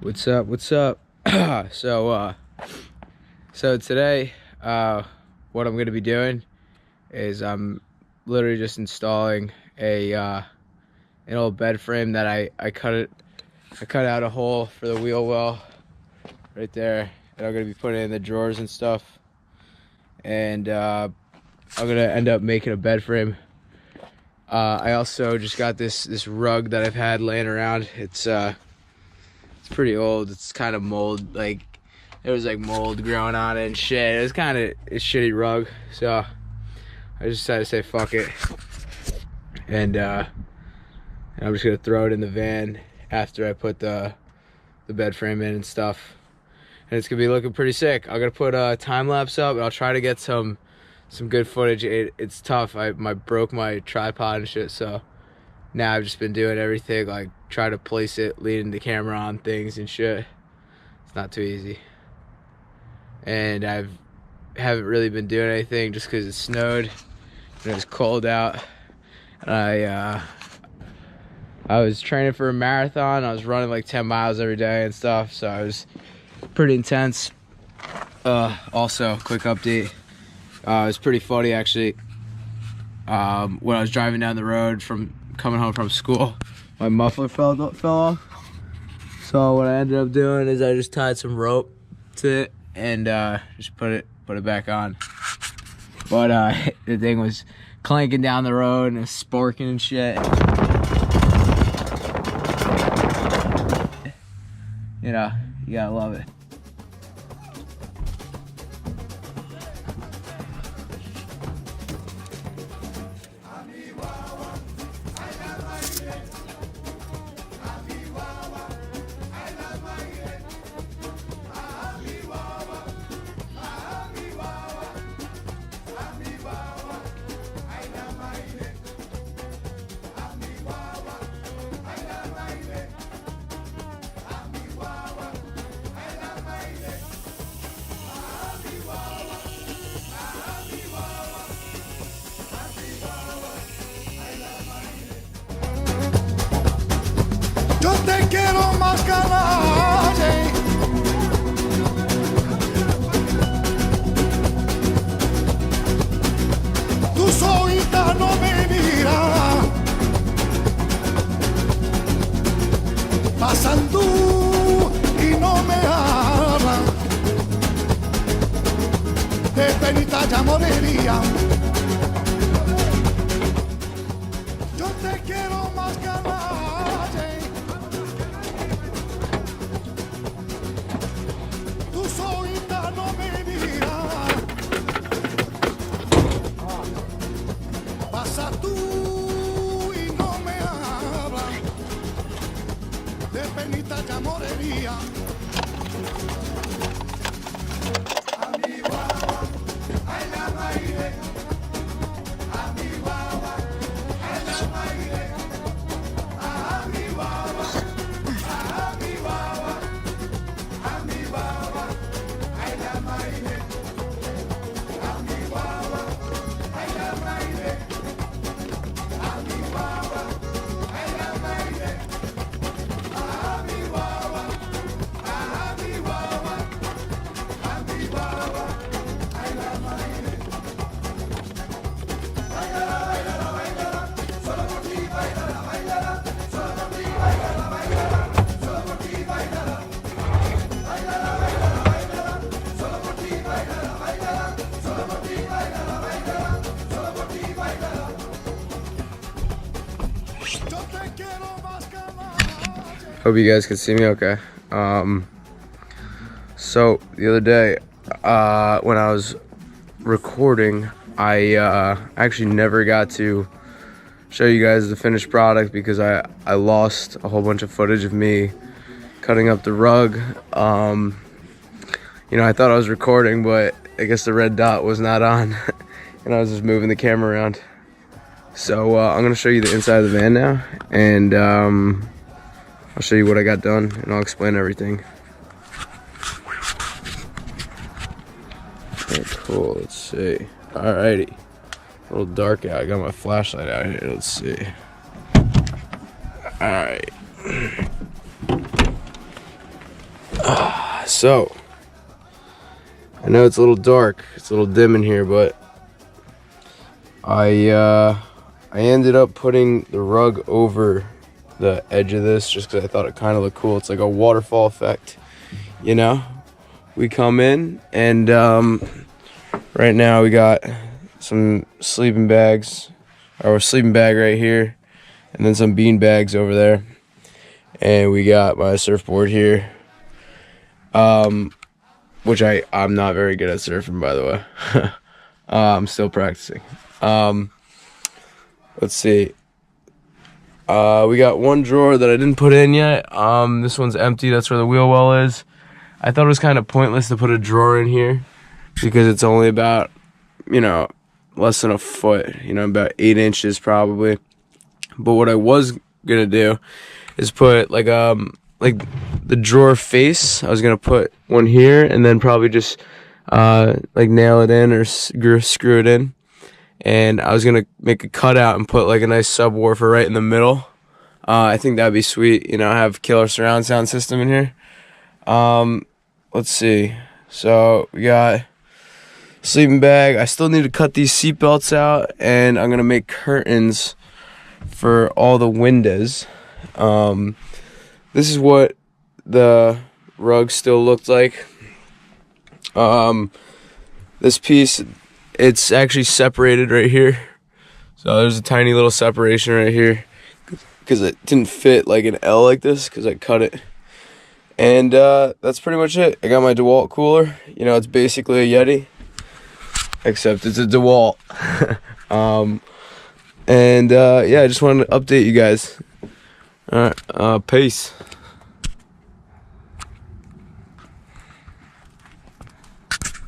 What's up? What's up? So today, what I'm gonna be doing is I'm literally just installing an old bed frame that I cut out a hole for the wheel well right there, and I'm gonna be putting it in the drawers and stuff, and I'm gonna end up making a bed frame. I also just got this rug that I've had laying around. It's pretty old. It's kind of mold, like there was like mold growing on it and shit. It was kind of a shitty rug, so I just decided to say fuck it, and I'm just gonna throw it in the van after I put the bed frame in and stuff, and it's gonna be looking pretty sick. I'm gonna put a time lapse up, and I'll try to get some good footage. It's tough. I broke my tripod and shit, so now I've just been doing everything, like try to place it, leaning the camera on things and shit. It's not too easy, and haven't really been doing anything just because it snowed and it was cold out. And I was training for a marathon. I was running like 10 miles every day and stuff, so it was pretty intense. Also, quick update. It was pretty funny actually. When I was driving down the road coming home from school, my muffler fell off. So what I ended up doing is I just tied some rope to it and just put it back on. But the thing was clanking down the road and it was sparking and shit. You know, you gotta love it. Yo te quiero más calle. Tu solita no me mira. Pasan tú y no me hablan. De penita ya moriría. Yo te quiero más calle. No me mira, pasa tú y no me hablas, de penita ya moriría. Amiwawa, ay la maire, Amiwawa, ay la maire, Amiwawa, Amiwawa, Amiwawa. Hope you guys can see me okay. So the other day, when I was recording, I actually never got to show you guys the finished product because I lost a whole bunch of footage of me cutting up the rug. You know, I thought I was recording, but I guess the red dot was not on and I was just moving the camera around. So I'm gonna show you the inside of the van now, and I'll show you what I got done, and I'll explain everything. Okay, cool, let's see. Alrighty. A little dark out. I got my flashlight out here. Let's see. Alright. So, I know it's a little dark, it's a little dim in here, but I ended up putting the rug over the edge of this just because I thought it kind of looked cool. It's like a waterfall effect, you know? We come in and right now we got some sleeping bags, or a sleeping bag right here, and then some bean bags over there. And we got my surfboard here, which I'm not very good at surfing, by the way. I'm still practicing. Let's see. We got one drawer that I didn't put in yet. This one's empty. That's where the wheel well is. I thought it was kind of pointless to put a drawer in here because it's only about, you know, less than a foot, you know, about 8 inches probably. But what I was gonna do is put like the drawer face. I was gonna put one here and then probably just like nail it in or screw it in. And I was gonna make a cutout and put like a nice subwoofer right in the middle. I think that'd be sweet, you know, have killer surround sound system in here. Let's see. So we got sleeping bag. I still need to cut these seat belts out, and I'm gonna make curtains for all the windows. This is what the rug still looked like. This piece, it's actually separated right here. So there's a tiny little separation right here because it didn't fit like an L like this because I cut it. And that's pretty much it. I got my DeWalt cooler. You know, it's basically a Yeti, except it's a DeWalt. Yeah, I just wanted to update you guys. All right, peace.